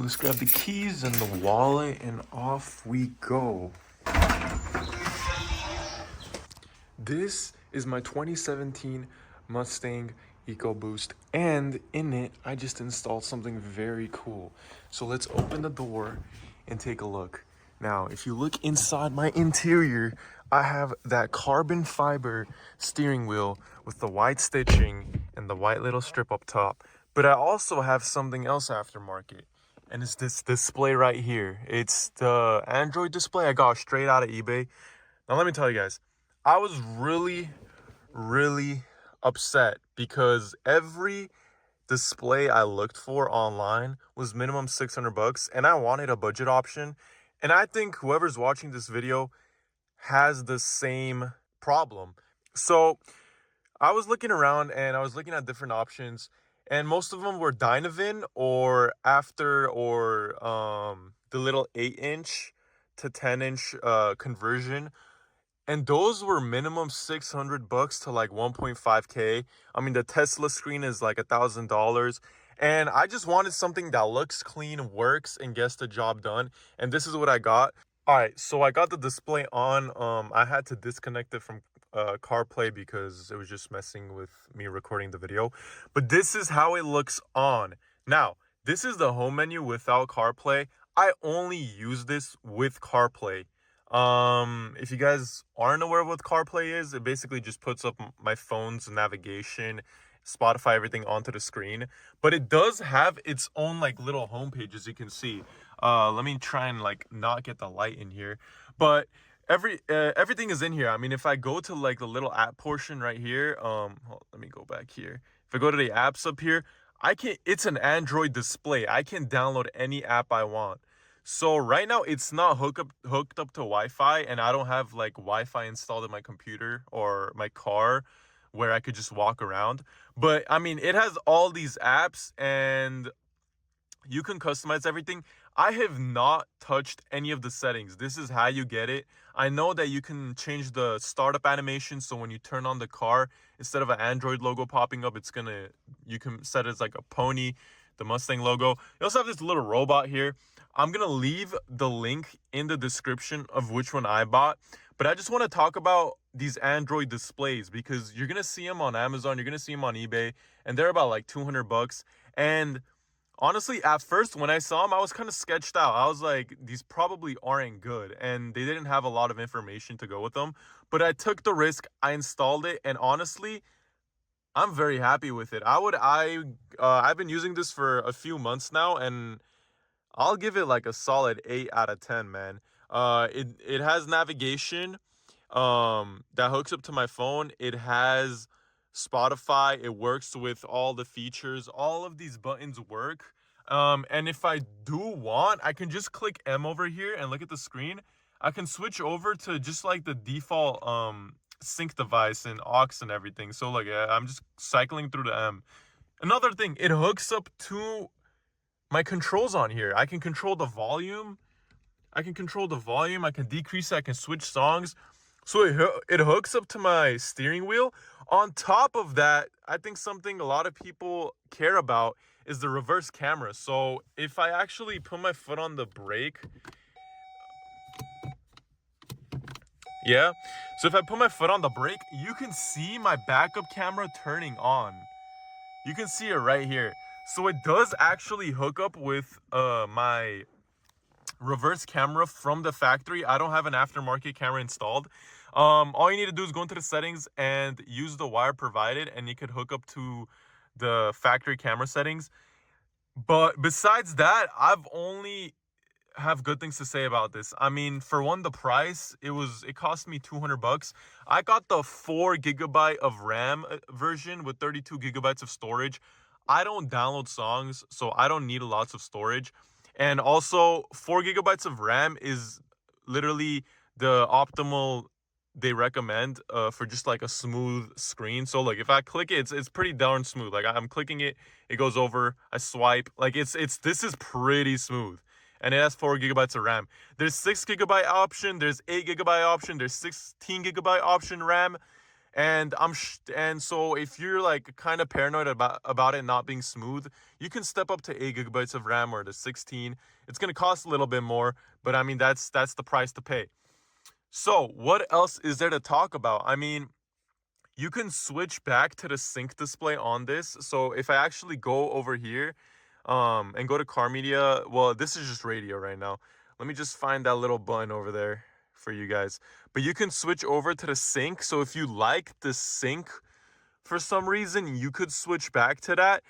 let's grab the keys and the wallet and off we go. This is my 2017 Mustang EcoBoost, and in it I just installed something very cool. So let's open the door and take a look. Now, if you look inside my interior, I have that carbon fiber steering wheel with the white stitching and the white little strip up top. But I also have something else aftermarket, and it's this display right here. It's the Android display I got straight out of eBay. Now, let me tell you guys, I was really upset because every display I looked for online was minimum 600 bucks, and I wanted a budget option. And I think whoever's watching this video has the same problem. So I was looking around and I was looking at different options, and most of them were Dynavin or the little 8-inch to 10-inch conversion. And those were minimum 600 bucks to like 1.5K. I mean, the Tesla screen is like $1,000. And I just wanted something that looks clean, works, and gets the job done. And this is what I got. All right, so I got the display on. I had to disconnect it from CarPlay because it was just messing with me recording the video. But this is how it looks on. Now, this is the home menu without CarPlay. I only use this with CarPlay. If you guys aren't aware of what CarPlay is, it basically just puts up my phone's navigation, Spotify, everything onto the screen. But it does have its own like little homepage, as you can see. Let me try and like not get the light in here, but everything is in here. I mean, if I go to like the little app portion right here, let me go back here. If I go to the apps up here, it's an Android display. I can download any app I want. So right now it's not hooked up to Wi-Fi, and I don't have like Wi-Fi installed in my computer or my car where I could just walk around. But I mean, it has all these apps and you can customize everything. I have not touched any of the settings. This is how you get it. I know that you can change the startup animation, so when you turn on the car, instead of an Android logo popping up, you can set it as like a pony, the Mustang logo. You also have this little robot here. I'm gonna leave the link in the description of which one I bought, but I just want to talk about these Android displays because you're gonna see them on Amazon, you're gonna see them on eBay, and they're about like 200 bucks. And honestly, at first when I saw them, I was kind of sketched out. I was like, these probably aren't good, and they didn't have a lot of information to go with them. But I took the risk, I installed it, and honestly, I'm very happy with it. I've been using this for a few months now, and I'll give it like a solid 8 out of 10, man. It has navigation that hooks up to my phone. It has Spotify. It works with all the features. All of these buttons work. And if I do want, I can just click M over here and look at the screen. I can switch over to just like the default sync device and aux and everything. So like I'm just cycling through the M. Another thing, it hooks up to my controls on here. I can control the volume. I can decrease it. I can switch songs. So it hooks up to my steering wheel. On top of that, I think something a lot of people care about is the reverse camera. So if I actually put my foot on the brake, yeah. So if I put my foot on the brake, you can see my backup camera turning on. You can see it right here. So it does actually hook up with my reverse camera from the factory. I don't have an aftermarket camera installed. All you need to do is go into the settings and use the wire provided, and you could hook up to the factory camera settings. But besides that, I've only have good things to say about this. I mean, for one, the price, it cost me 200 bucks. I got the 4 GB of RAM version with 32 gigabytes of storage. I don't download songs, so I don't need lots of storage. And also, 4 gigabytes of RAM is literally the optimal they recommend for just like a smooth screen. So like if I click it, it's pretty darn smooth. Like I'm clicking it, it goes over, I swipe. Like this is pretty smooth. And it has 4 gigabytes of RAM. There's 6 GB option, there's 8 GB option, there's 16 GB option RAM. And so if you're like kind of paranoid about it not being smooth, you can step up to 8 gigabytes of RAM or to 16. It's gonna cost a little bit more, but I mean that's the price to pay. So what else is there to talk about? I mean, you can switch back to the sync display on this. So if I actually go over here, and go to car media, well, this is just radio right now. Let me just find that little button over there for you guys. But you can switch over to the sync. So if you like the sync for some reason, you could switch back to that.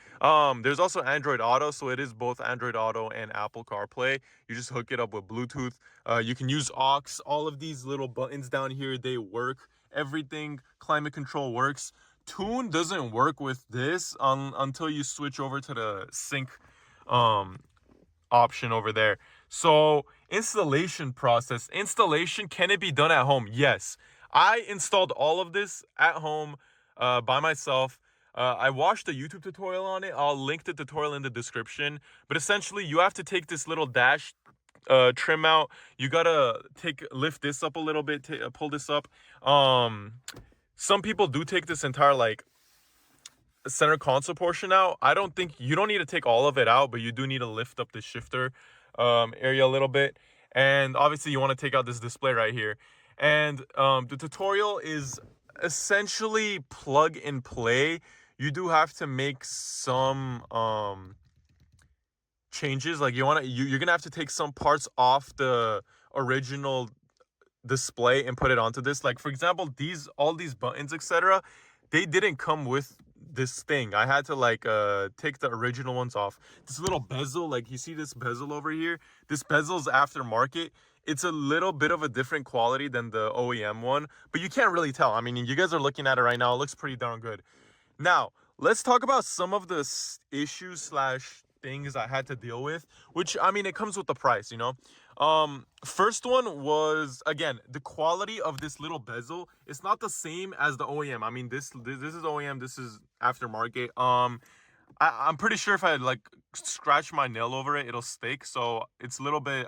There's also Android Auto, so it is both Android Auto and Apple CarPlay. You just hook it up with Bluetooth. You can use aux. All of these little buttons down here, they work. Everything, climate control works. Tune doesn't work with this until you switch over to the sync um, option over there. So installation process. Installation, can it be done at home? Yes. I installed all of this at home by myself. I watched a YouTube tutorial on it. I'll link the tutorial in the description. But essentially, you have to take this little dash trim out. You gotta lift this up a little bit, pull this up. Some people do take this entire like center console portion out. I don't think you don't need to take all of it out, but you do need to lift up the shifter area a little bit. And obviously you want to take out this display right here. And the tutorial is essentially plug and play. You do have to make some changes. Like you're gonna have to take some parts off the original display and put it onto this. Like for example, all these buttons, etc., they didn't come with this thing. I had to like take the original ones off. This little bezel, like you see this bezel over here, this bezel's aftermarket. It's a little bit of a different quality than the OEM one, but you can't really tell. I mean, you guys are looking at it right now. It looks pretty darn good. Now, let's talk about some of the issues slash things I had to deal with, which, I mean, it comes with the price, you know? First one was, again, the quality of this little bezel. It's not the same as the OEM. I mean, this is OEM, this is aftermarket. I'm pretty sure if I, like, scratch my nail over it, it'll stick, so it's a little bit,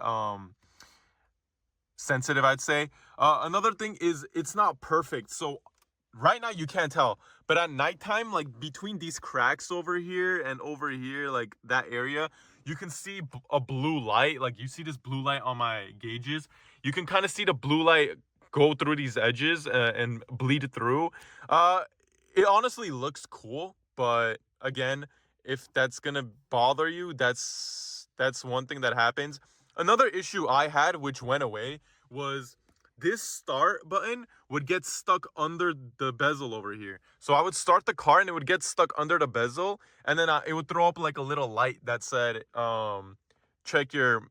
sensitive, I'd say. Another thing is it's not perfect. So right now you can't tell, but at nighttime, like between these cracks over here and over here, like that area, you can see a blue light. Like you see this blue light on my gauges. You can kind of see the blue light go through these edges and bleed through. It honestly looks cool, but again, if that's gonna bother you, that's one thing that happens. Another issue I had, which went away, was this start button would get stuck under the bezel over here. So I would start the car and it would get stuck under the bezel, and then it would throw up like a little light that said, check your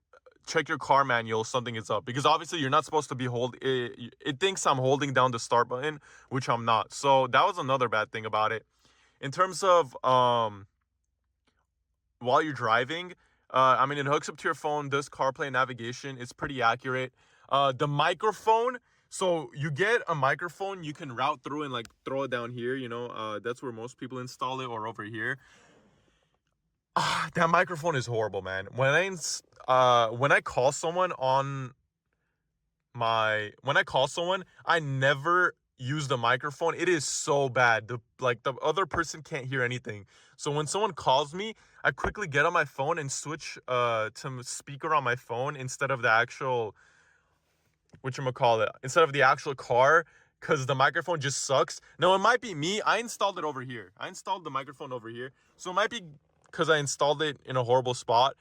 car manual, something is up. Because obviously you're not supposed to be it thinks I'm holding down the start button, which I'm not. So that was another bad thing about it. In terms of while you're driving, I mean, it hooks up to your phone, does CarPlay navigation. It's pretty accurate. The microphone, so you get a microphone, you can route through and like throw it down here, you know, that's where most people install it, or over here. That microphone is horrible, man. When I call someone I never use the microphone. It is so bad. The other person can't hear anything. So when someone calls me, I quickly get on my phone and switch to speaker on my phone instead of the actual instead of the actual car, because the microphone just sucks. Now, it might be me. I installed it over here. I installed the microphone over here. So it might be because I installed it in a horrible spot.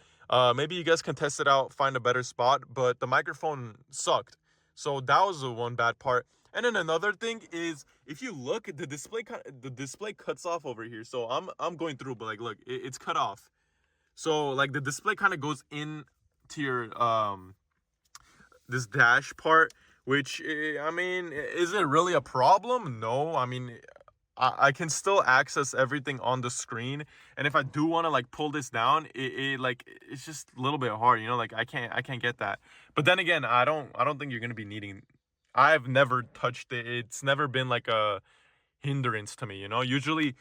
Maybe you guys can test it out, find a better spot, but the microphone sucked. So that was the one bad part. And then another thing is, if you look, the display cuts off over here. So I'm going through, but like, look, it's cut off. So like the display kind of goes in to your this dash part, which, I mean, is it really a problem? No. I mean, I can still access everything on the screen, and if I do want to like pull this down, it's just a little bit hard, you know, like I can't get that. But then again, I don't think you're gonna be needing. I've never touched it. It's never been like a hindrance to me, you know. Usually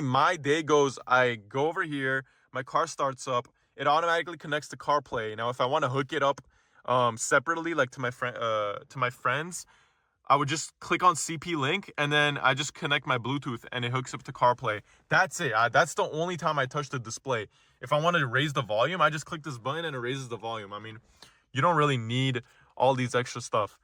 my day goes, I go over here, my car starts up, it automatically connects to CarPlay. Now if I want to hook it up separately, like to my friends, I would just click on CP link and then I just connect my Bluetooth and it hooks up to CarPlay. That's it. That's the only time I touch the display. If I wanted to raise the volume, I just click this button and it raises the volume. I mean, you don't really need all these extra stuff.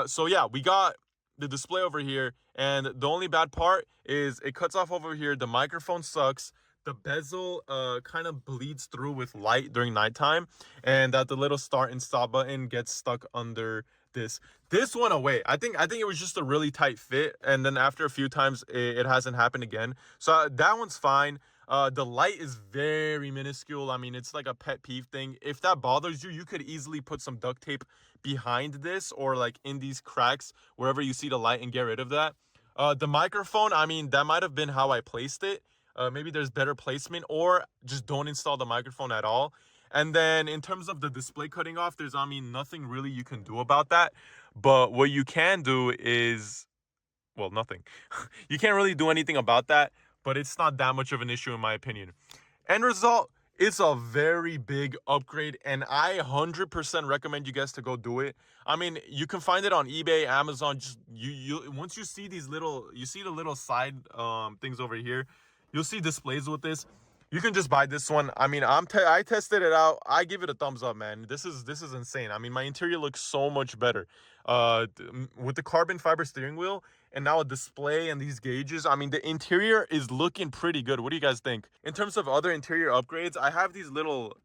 So yeah, we got the display over here, and the only bad part is it cuts off over here. The microphone sucks. The bezel kind of bleeds through with light during nighttime, and that the little start and stop button gets stuck under this. This went away. I think it was just a really tight fit, and then after a few times it hasn't happened again. So that one's fine. The light is very minuscule. I mean, it's like a pet peeve thing. If that bothers you, you could easily put some duct tape behind this or like in these cracks wherever you see the light and get rid of that. The microphone, I mean, that might have been how I placed it. Maybe there's better placement, or just don't install the microphone at all. And then in terms of the display cutting off, there's, I mean, nothing really you can do about that. But what you can do is, well, nothing. You can't really do anything about that, but it's not that much of an issue in my opinion. End result, it's a very big upgrade, and I 100% recommend you guys to go do it. I mean, you can find it on eBay, Amazon. Just you once you see these little, you see the little side things over here, you'll see displays with this. You can just buy this one. I mean, I tested it out. I give it a thumbs up, man. This is insane. I mean, my interior looks so much better. With the carbon fiber steering wheel and now a display and these gauges, I mean, the interior is looking pretty good. What do you guys think? In terms of other interior upgrades, I have these little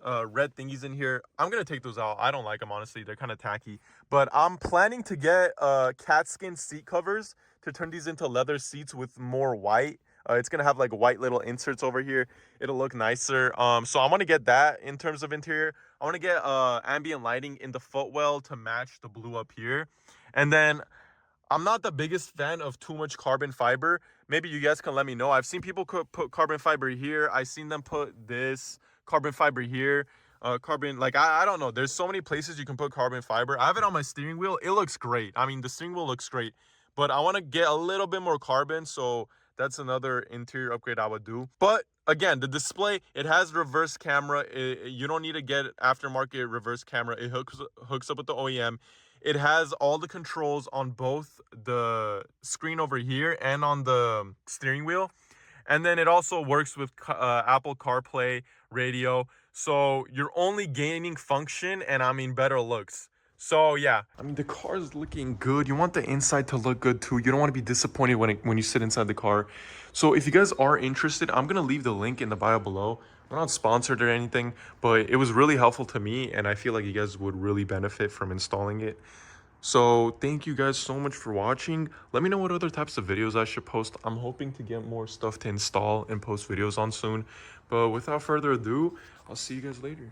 red thingies in here. I'm gonna take those out. I don't like them, honestly. They're kind of tacky. But I'm planning to get cat skin seat covers to turn these into leather seats with more white. It's gonna have like white little inserts over here. It'll look nicer. So I want to get that. In terms of interior, I want to get ambient lighting in the footwell to match the blue up here. And then I'm not the biggest fan of too much carbon fiber. Maybe you guys can let me know. I've seen people put carbon fiber here. I've seen them put this carbon fiber here. Carbon, like, I don't know. There's so many places you can put carbon fiber. I have it on my steering wheel. It looks great. I mean, the steering wheel looks great. But I want to get a little bit more carbon, so that's another interior upgrade I would do. But again, the display, it has reverse camera. You don't need to get aftermarket reverse camera. It hooks up with the OEM. It has all the controls on both the screen over here and on the steering wheel. And then it also works with Apple CarPlay radio. So you're only gaining function and, I mean, better looks. So yeah, I mean, the car is looking good. You want the inside to look good too. You don't want to be disappointed when you sit inside the car. So if you guys are interested, I'm gonna leave the link in the bio below. We're not sponsored or anything, but it was really helpful to me, and I feel like you guys would really benefit from installing it. So thank you guys so much for watching. Let me know what other types of videos I should post. I'm hoping to get more stuff to install and post videos on soon. But without further ado, I'll see you guys later.